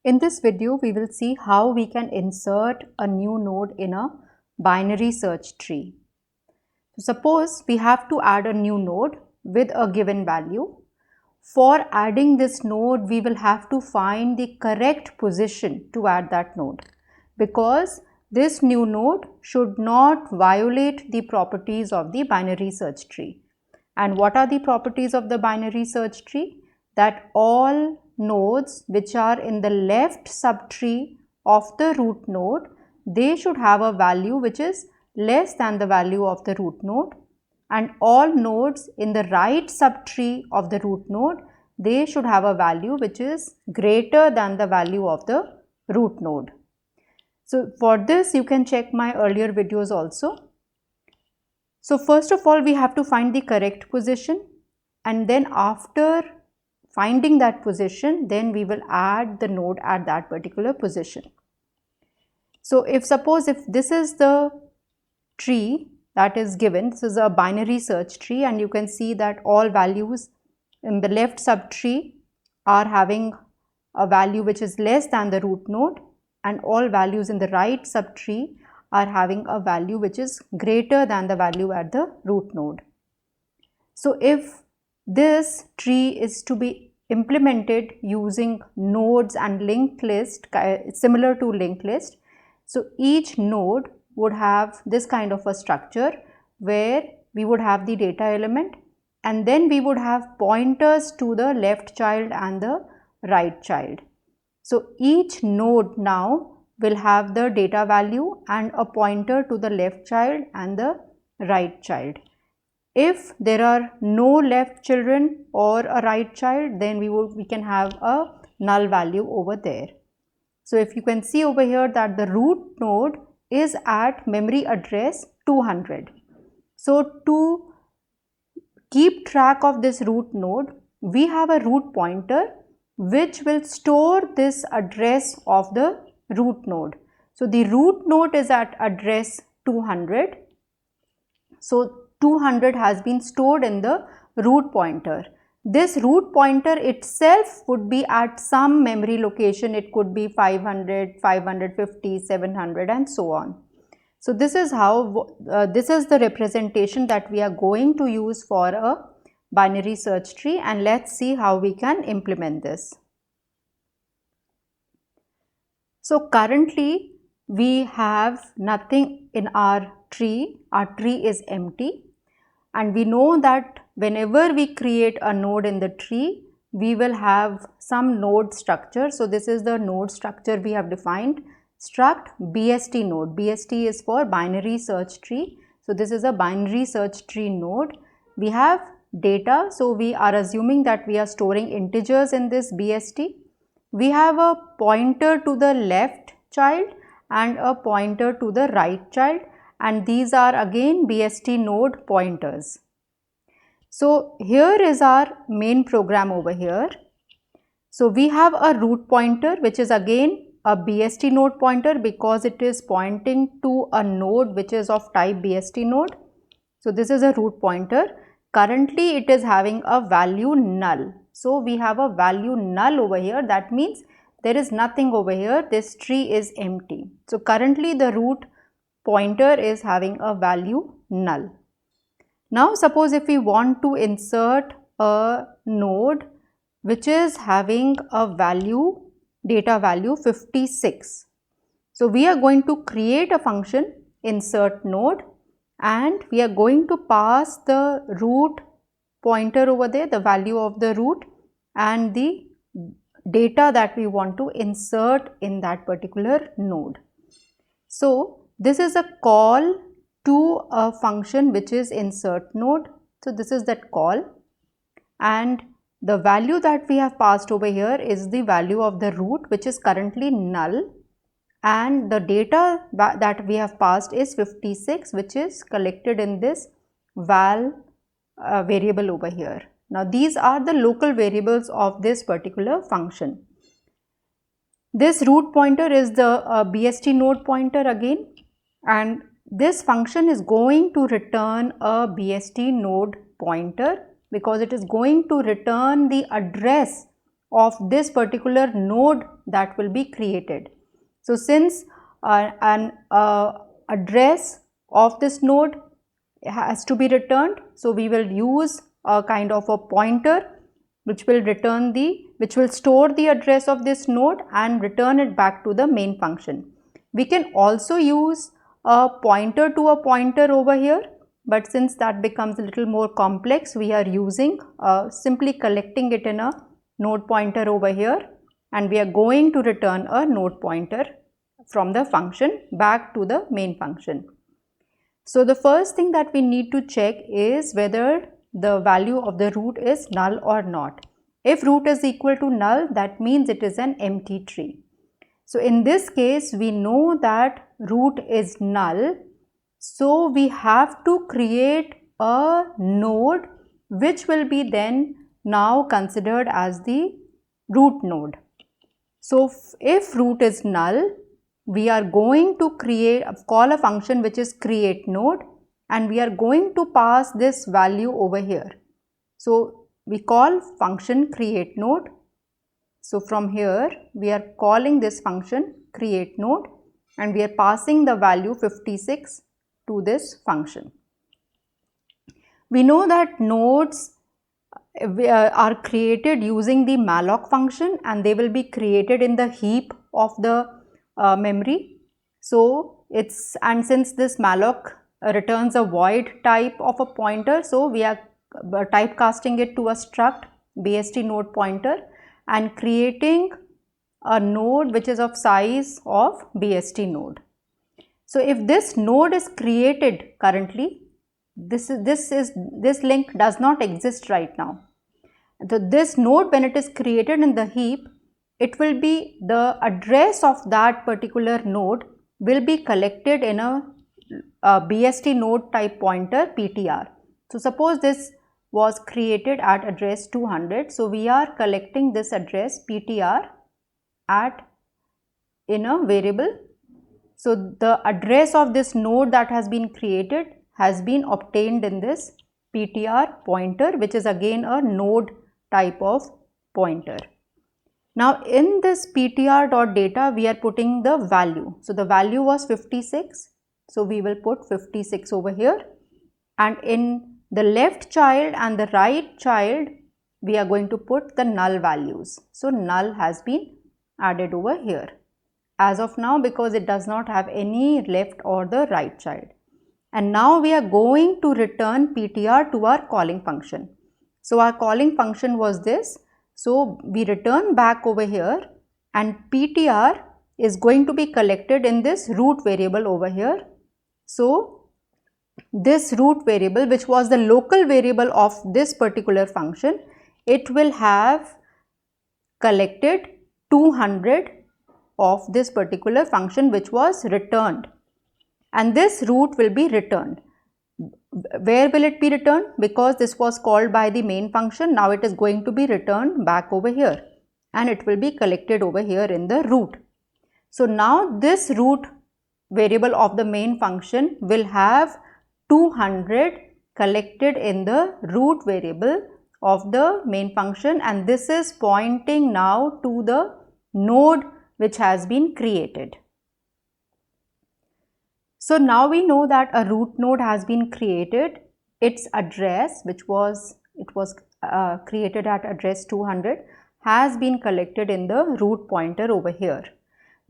In this video, we will see how we can insert a new node in a binary search tree. So suppose we have to add a new node with a given value. For adding this node, we will have to find the correct position to add that node, because this new node should not violate the properties of the binary search tree. And what are the properties of the binary search tree? That all nodes which are in the left subtree of the root node, they should have a value which is less than the value of the root node, and all nodes in the right subtree of the root node, they should have a value which is greater than the value of the root node. So for this you can check my earlier videos also. So first of all, we have to find the correct position, and then after finding that position, then we will add the node at that particular position. So suppose if this is the tree that is given, this is a binary search tree, and you can see that all values in the left subtree are having a value which is less than the root node, and all values in the right subtree are having a value which is greater than the value at the root node. So if this tree is to be implemented using nodes and linked list, similar to linked list, so each node would have this kind of a structure where we would have the data element, and then we would have pointers to the left child and the right child. So each node now will have the data value and a pointer to the left child and the right child. If there are no left children or a right child, then we can have a null value over there. So if you can see over here that the root node is at memory address 200. So to keep track of this root node, we have a root pointer which will store this address of the root node. So the root node is at address 200. So 200 has been stored in the root pointer. This root pointer itself would be at some memory location. It could be 500, 550, 700 and so on. So this is how, this is the representation that we are going to use for a binary search tree, and let's see how we can implement this. So currently we have nothing in our tree is empty, and we know that whenever we create a node in the tree, we will have some node structure. So this is the node structure we have defined. Struct BST node. BST is for binary search tree. So this is a binary search tree node. We have data, so we are assuming that we are storing integers in this BST. We have a pointer to the left child and a pointer to the right child, and these are again BST node pointers. So here is our main program over here. So we have a root pointer which is again a BST node pointer because it is pointing to a node which is of type BST node. So this is a root pointer. Currently it is having a value null. So we have a value null over here. That means there is nothing over here. This tree is empty. So currently the root pointer is having a value null. Now suppose if we want to insert a node which is having a value, data value 56. So we are going to create a function insert node, and we are going to pass the root pointer over there, the value of the root and the data that we want to insert in that particular node. So this is a call to a function which is insert node. So this is that call, and the value that we have passed over here is the value of the root which is currently null, and the data that we have passed is 56, which is collected in this val variable over here. Now these are the local variables of this particular function. This root pointer is the BST node pointer again, and this function is going to return a BST node pointer because it is going to return the address of this particular node that will be created. So since an address of this node has to be returned, so we will use a kind of a pointer which will store the address of this node and return it back to the main function. We can also use a pointer to a pointer over here, but since that becomes a little more complex, we are using simply collecting it in a node pointer over here, and we are going to return a node pointer from the function back to the main function. So the first thing that we need to check is whether the value of the root is null or not. If root is equal to null, that means it is an empty tree. So in this case, we know that root is null. So we have to create a node which will be then now considered as the root node. So if root is null, we are going to call a function which is create node, and we are going to pass this value over here. So we call function create node. So from here we are calling this function create node, and we are passing the value 56 to this function. We know that nodes are created using the malloc function, and they will be created in the heap of the memory. So since this malloc returns a void type of a pointer, so we are typecasting it to a struct bst node pointer and creating a node which is of size of bst node. So if this node is created currently, this link does not exist right now. So this node, when it is created in the heap, it will be the address of that particular node will be collected in a BST node type pointer PTR. So suppose this was created at address 200. So we are collecting this address PTR in a variable. So the address of this node that has been created has been obtained in this PTR pointer, which is again a node type of pointer. Now in this ptr.data we are putting the value. So the value was 56. So we will put 56 over here, and in the left child and the right child we are going to put the null values. So null has been added over here as of now because it does not have any left or the right child. And now we are going to return PTR to our calling function. So our calling function was this. So we return back over here, and PTR is going to be collected in this root variable over here. So this root variable, which was the local variable of this particular function, it will have collected 200 of this particular function which was returned, and this root will be returned. Where will it be returned? Because this was called by the main function, now it is going to be returned back over here, and it will be collected over here in the root. So now this root variable of the main function will have 200 collected in the root variable of the main function, and this is pointing now to the node which has been created. So now we know that a root node has been created. Its address, which was created at address 200, has been collected in the root pointer over here.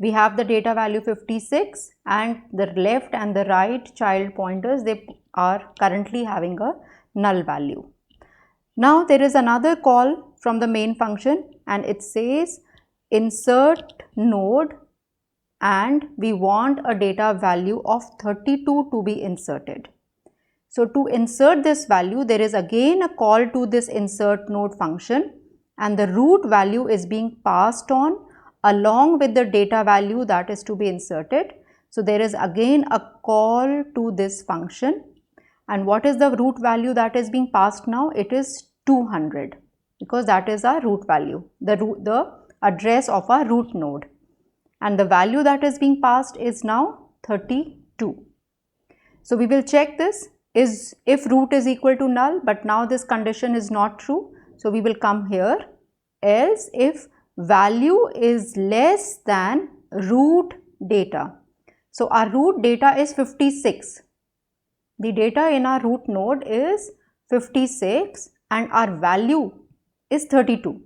We have the data value 56, and the left and the right child pointers, they are currently having a null value. Now there is another call from the main function, and it says insert node, and we want a data value of 32 to be inserted. So to insert this value, there is again a call to this insert node function, and the root value is being passed on along with the data value that is to be inserted. So there is again a call to this function, and what is the root value that is being passed now? It is 200, because that is our root value, the address of our root node, and the value that is being passed is now 32. So we will check this is if root is equal to null, but now this condition is not true. So we will come here else if value is less than root data. So our root data is 56. The data in our root node is 56 and our value is 32.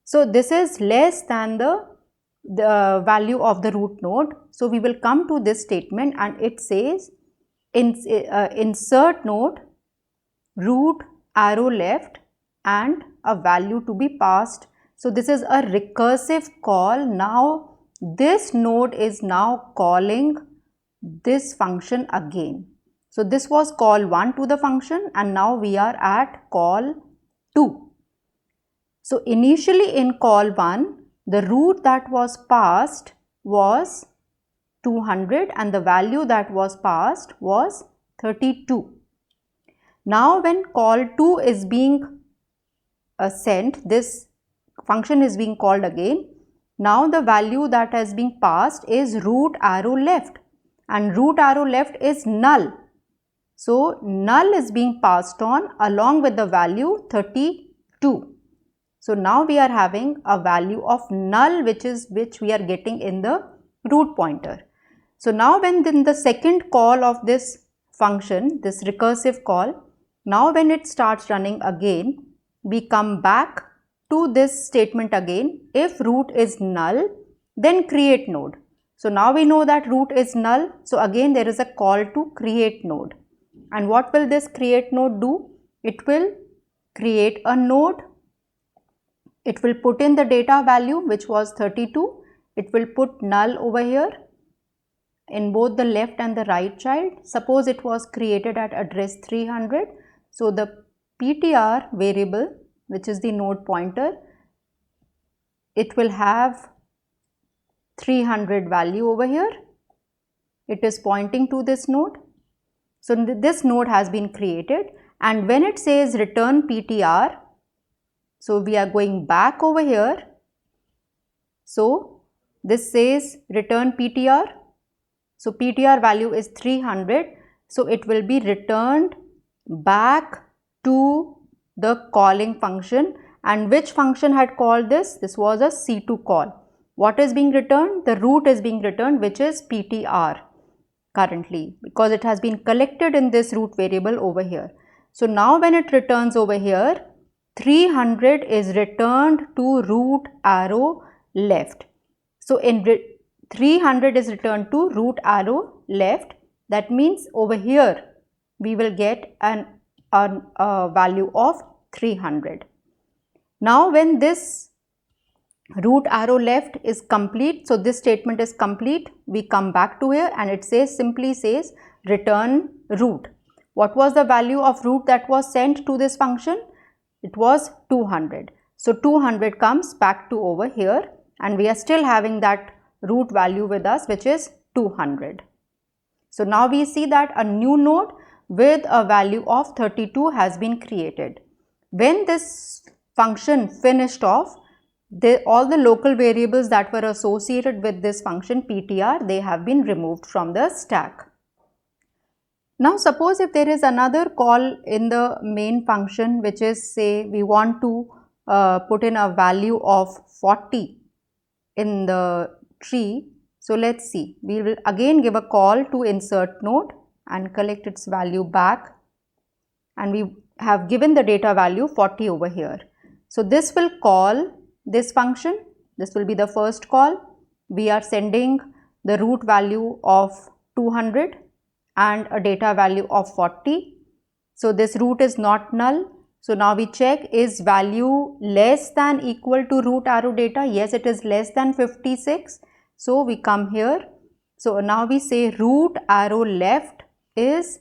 So this is less than the value of the root node. So we will come to this statement and it says insert node, root arrow left and a value to be passed. So this is a recursive call. Now this node is now calling this function again. So this was call 1 to the function and now we are at call 2. So initially in call 1, the root that was passed was 200 and the value that was passed was 32. Now when call 2 is being sent, this function is being called again. Now the value that has been passed is root arrow left and root arrow left is null. So null is being passed on along with the value 32. So now we are having a value of null which we are getting in the root pointer. So now when in the second call of this function, this recursive call, now when it starts running again, we come back to this statement again. If root is null, then create node. So now we know that root is null. So again there is a call to create node. And what will this create node do? It will create a node. It will put in the data value which was 32. It will put null over here in both the left and the right child. Suppose it was created at address 300. So the PTR variable, which is the node pointer, it will have 300 value over here. It is pointing to this node. So this node has been created and when it says return PTR, so we are going back over here. So this says return PTR. So PTR value is 300. So it will be returned back to the calling function. And which function had called this? This was a C2 call. What is being returned? The root is being returned, which is PTR currently, because it has been collected in this root variable over here. So now when it returns over here, 300 is returned to root arrow left. So in 300 is returned to root arrow left. That means over here we will get a value of 300. Now when this root arrow left is complete, so this statement is complete, we come back to here and it says, simply says return root. What was the value of root that was sent to this function? It was 200. So 200 comes back to over here and we are still having that root value with us, which is 200. So now we see that a new node with a value of 32 has been created. When this function finished off, all the local variables that were associated with this function PTR, they have been removed from the stack. Now suppose if there is another call in the main function, which is, say we want to put in a value of 40 in the tree. So let's see, we will again give a call to insert node and collect its value back, and we have given the data value 40 over here. So this will call this function. This will be the first call. We are sending the root value of 200 and a data value of 40. So this root is not null. So now we check, is value less than equal to root arrow data? Yes, it is less than 56. So we come here. So now we say root arrow left is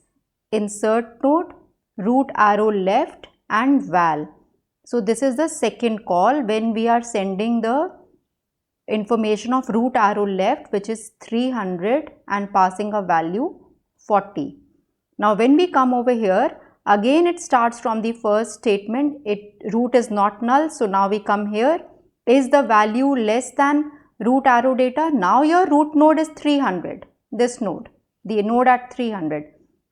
insert node, root arrow left and val. So this is the second call when we are sending the information of root arrow left, which is 300, and passing a value 40. Now when we come over here, again it starts from the first statement, root is not null. So now we come here, is the value less than root arrow data? Now your root node is 300, this node, the node at 300.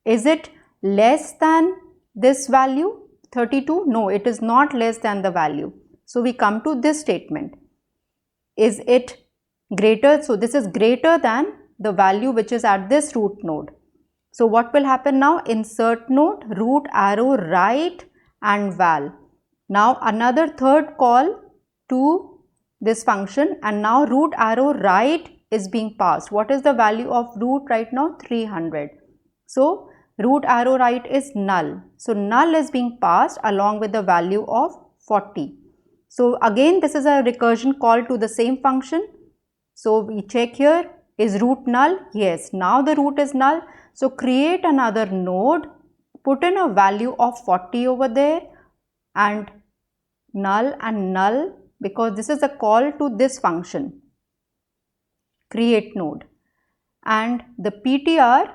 Is it less than this value 32? No, it is not less than the value. So we come to this statement. Is it greater? So this is greater than the value which is at this root node. So what will happen now? Insert node, root arrow right and val. Now another third call to this function, and now root arrow right is being passed. What is the value of root right now? 300. So root arrow right is null. So null is being passed along with the value of 40. So again this is a recursion call to the same function. So we check here, is root null? Yes, now the root is null. So create another node, put in a value of 40 over there, and null, because this is a call to this function, create node, and the ptr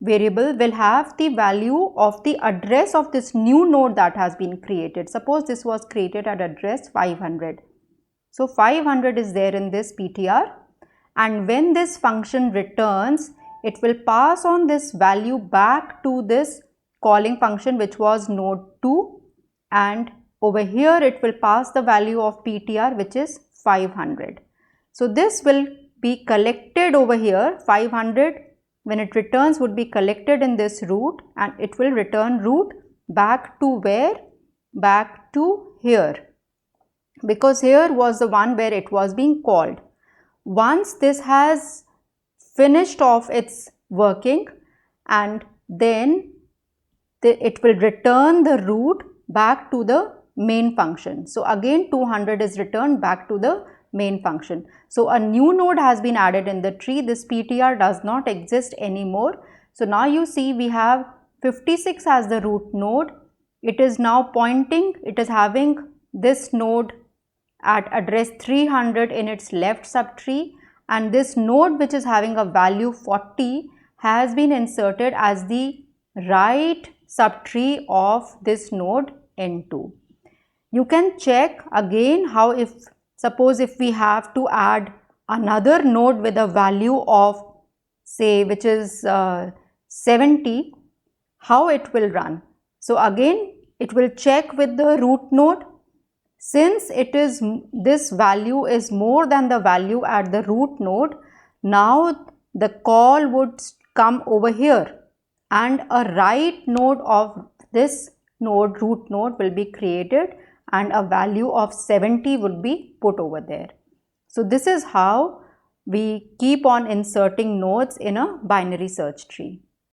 variable will have the value of the address of this new node that has been created. Suppose this was created at address 500. So 500 is there in this ptr, and when this function returns, it will pass on this value back to this calling function which was node 2, and over here it will pass the value of ptr which is 500. So this will be collected over here. 500 when it returns would be collected in this root, and it will return root back to where? Back to here, because here was the one where it was being called. Once this has finished off its working, and then it will return the root back to the main function. So again 200 is returned back to the main function. So a new node has been added in the tree. This ptr does not exist anymore. So now you see we have 56 as the root node. It is now pointing, it is having this node at address 300 in its left subtree, and this node which is having a value 40 has been inserted as the right subtree of this node n2. You can check again how, if suppose if we have to add another node with a value of say which is 70, how it will run. So again it will check with the root node. Since it is this value is more than the value at the root node, now the call would come over here, and a right node of this node, root node, will be created, and a value of 70 would be put over there. So this is how we keep on inserting nodes in a binary search tree.